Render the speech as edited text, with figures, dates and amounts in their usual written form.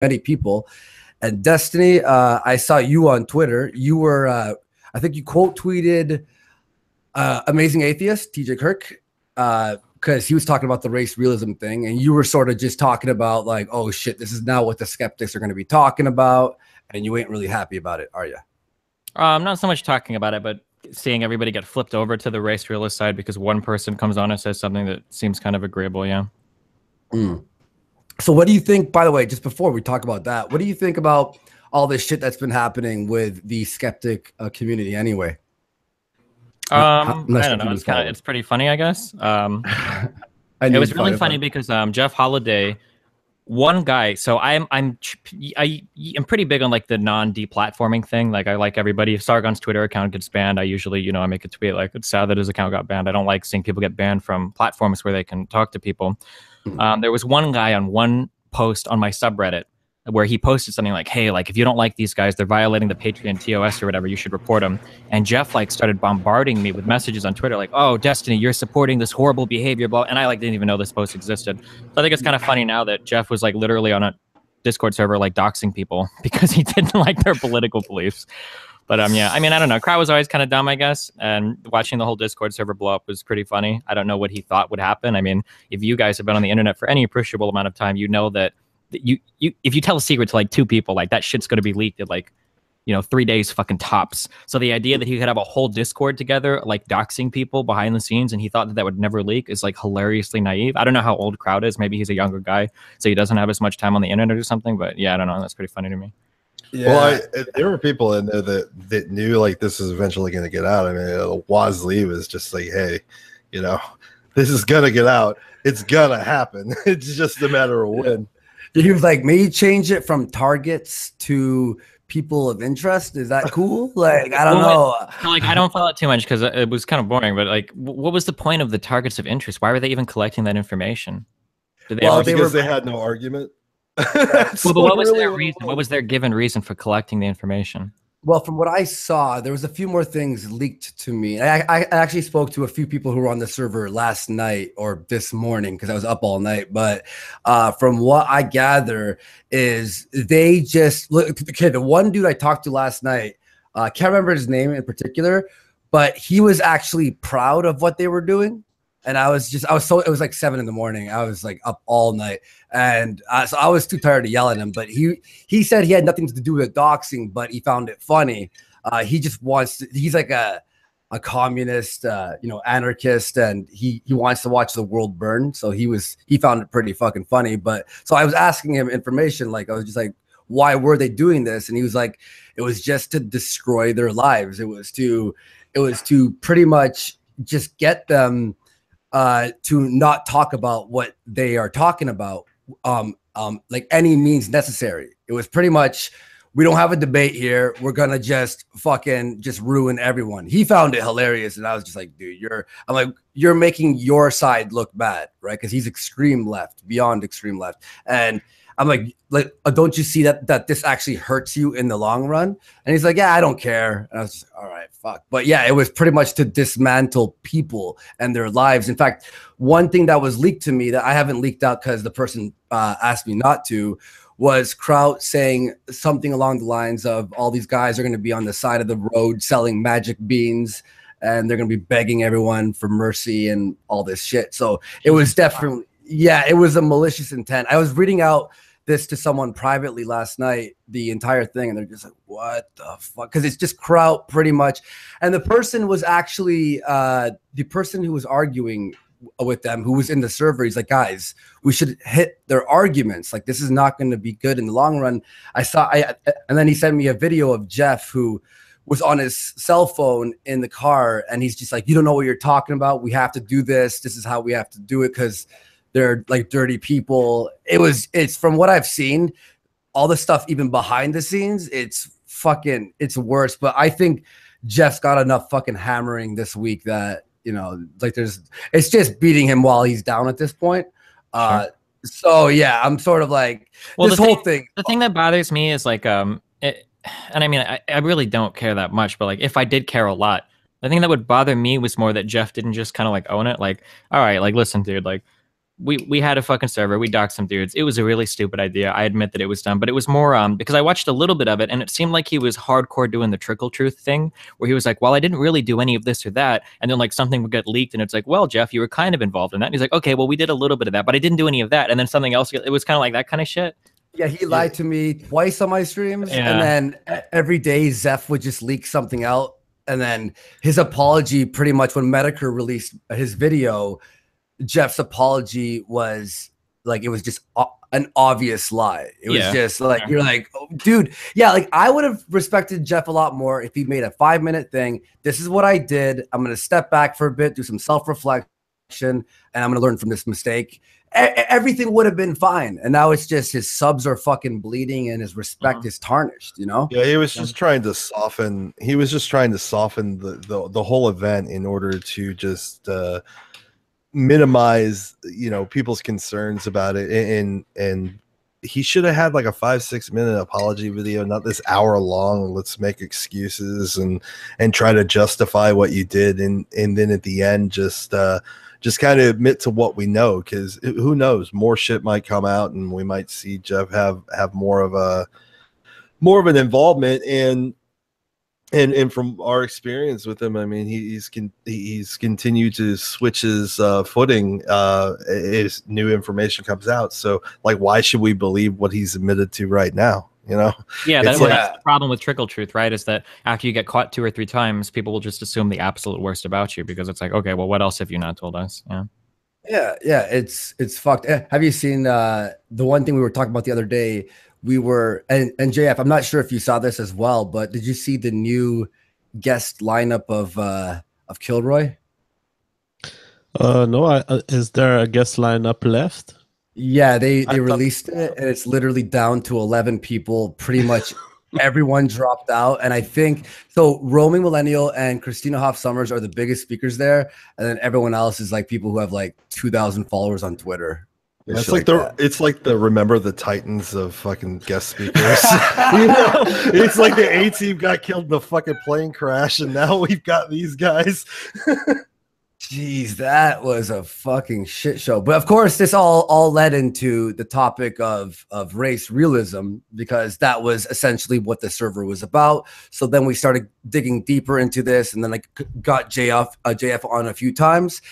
many people. And Destiny, I saw you on Twitter. You were, I think you quote tweeted Amazing Atheist, TJ Kirk, because he was talking about the race realism thing, and you were sort of just talking about like, oh shit, this is now what the skeptics are going to be talking about, and you ain't really happy about it, are you? Not so much talking about it, but seeing everybody get flipped over to the race realist side because one person comes on and says something that seems kind of agreeable, yeah. So what do you think, by the way, just before we talk about that, what do you think about all this shit that's been happening with the skeptic community anyway? I don't know. It's pretty funny, I guess. It was really funny because Jeff Holiday, one guy. So I'm pretty big on like the non-deplatforming thing. Like I like everybody. If Sargon's Twitter account gets banned, I usually, I make a tweet like it's sad that his account got banned. I don't like seeing people get banned from platforms where they can talk to people. There was one guy on one post on my subreddit where he posted something like, hey, like if you don't like these guys, they're violating the Patreon TOS or whatever, you should report them. And Jeff like started bombarding me with messages on Twitter like, oh, Destiny, you're supporting this horrible behavior, blah. And I like didn't even know this post existed. So I think it's kind of funny now that Jeff was like literally on a Discord server like doxing people because he didn't like their political beliefs. But yeah, I mean, I don't know. KRAUT was always kind of dumb, I guess. And watching the whole Discord server blow up was pretty funny. I don't know what he thought would happen. I mean, if you guys have been on the internet for any appreciable amount of time, you know that if you tell a secret to like 2 people, like that shit's going to be leaked at like, 3 days fucking tops. So the idea that he could have a whole Discord together, like doxing people behind the scenes, and he thought that would never leak is like hilariously naive. I don't know how old KRAUT is. Maybe he's a younger guy, so he doesn't have as much time on the internet or something. But yeah, I don't know. That's pretty funny to me. Yeah. Well, there were people in there that knew like this is eventually going to get out. I mean, Wazlee was just like, hey, this is going to get out. It's going to happen. It's just a matter of when. He was like, maybe change it from targets to people of interest. Is that cool? Like, I don't know. Like, I don't follow it too much because it was kind of boring. But like, what was the point of the targets of interest? Why were they even collecting that information? Because they had no argument. Well, but what was their reason? What was their given reason for collecting the information? Well, from what I saw, there was a few more things leaked to me. I actually spoke to a few people who were on the server last night or this morning because I was up all night. But from what I gather is they just look. Okay, the one dude I talked to last night, can't remember his name in particular, but he was actually proud of what they were doing. And it was like 7 in. I was like up all night. And so I was too tired to yell at him, but he said he had nothing to do with doxing, but he found it funny. He just he's like a communist, anarchist, and he wants to watch the world burn. So he found it pretty fucking funny. But so I was asking him information. Like I was just like, why were they doing this? And he was like, it was just to destroy their lives. It was to pretty much just get them to not talk about what they are talking about, like any means necessary. It was pretty much, we don't have a debate here. We're gonna just fucking just ruin everyone. He found it hilarious, and I was just like, dude, you're making your side look bad, right? Because he's extreme left, beyond extreme left, and I'm like, don't you see that this actually hurts you in the long run? And he's like, yeah, I don't care. And I was just, all right, fuck. But yeah, it was pretty much to dismantle people and their lives. In fact, one thing that was leaked to me that I haven't leaked out because the person asked me not to was KRAUT saying something along the lines of all these guys are going to be on the side of the road selling magic beans and they're going to be begging everyone for mercy and all this shit. So it was definitely, yeah, it was a malicious intent. I was reading out this to someone privately last night, the entire thing, and they're just like, what the fuck? Because it's just KRAUT pretty much. And the person was actually the person who was arguing with them, who was in the server. He's like, guys, we should hit their arguments. Like, this is not going to be good in the long run. And then he sent me a video of Jeff who was on his cell phone in the car, and he's just like, you don't know what you're talking about. We have to do this. This is how we have to do it because they're like dirty people. It's from what I've seen, all the stuff even behind the scenes, it's worse. But I think Jeff's got enough fucking hammering this week that, like it's just beating him while he's down at this point. Sure. So yeah, I'm sort of like, well, this whole thing. The thing that bothers me is like, and I mean, I really don't care that much, but like if I did care a lot, the thing that would bother me was more that Jeff didn't just kind of like own it. Like, all right, like, listen, dude, like, we had a fucking server. We doxed some dudes. It was a really stupid idea. I admit that it was dumb, but it was more because I watched a little bit of it, and it seemed like he was hardcore doing the trickle truth thing, where he was like, well, I didn't really do any of this or that, and then like something would get leaked, and it's like, well, Jeff, you were kind of involved in that. And he's like, okay, well, we did a little bit of that, but I didn't do any of that, and then something else. It was kind of like that kind of shit. Yeah, he lied to me twice on my streams, and then every day Zeph would just leak something out, and then his apology, pretty much when Medicare released his video, Jeff's apology was like, it was just an obvious lie. It was just like, you're like, oh, dude, yeah, like I would have respected Jeff a lot more if he made a 5-minute thing. This is what I did. I'm going to step back for a bit, do some self-reflection, and I'm going to learn from this mistake. Everything would have been fine. And now it's just his subs are fucking bleeding and his respect is tarnished, you know? Yeah, he was just trying to soften. He was just trying to soften the whole event in order to just minimize, you know, people's concerns about it, and he should have had like a 5-6 minute apology video, not this hour long let's make excuses and try to justify what you did, and then at the end just kind of admit to what we know, because who knows, more shit might come out and we might see Jeff have more of an involvement and from our experience with him, I mean, he's continued to switch his footing as new information comes out. So, like, why should we believe what he's admitted to right now? You know? Yeah, that's the problem with trickle truth, right? Is that after you get caught 2 or 3 times, people will just assume the absolute worst about you, because it's like, okay, well, what else have you not told us? Yeah, it's fucked. Have you seen the one thing we were talking about the other day? We were, and JF, I'm not sure if you saw this as well, but did you see the new guest lineup of Kilroy? No, is there a guest lineup left? Yeah, they released it, and it's literally down to 11 people. Pretty much everyone dropped out, and I think so. Roaming Millennial and Christina Hoff Summers are the biggest speakers there, and then everyone else is like people who have like 2,000 followers on Twitter. It's like the Remember the Titans of fucking guest speakers. You know, it's like the A team got killed in the fucking plane crash, and now we've got these guys. Jeez, that was a fucking shit show. But of course, this all led into the topic of race realism, because that was essentially what the server was about. So then we started digging deeper into this, and then I got JF on a few times.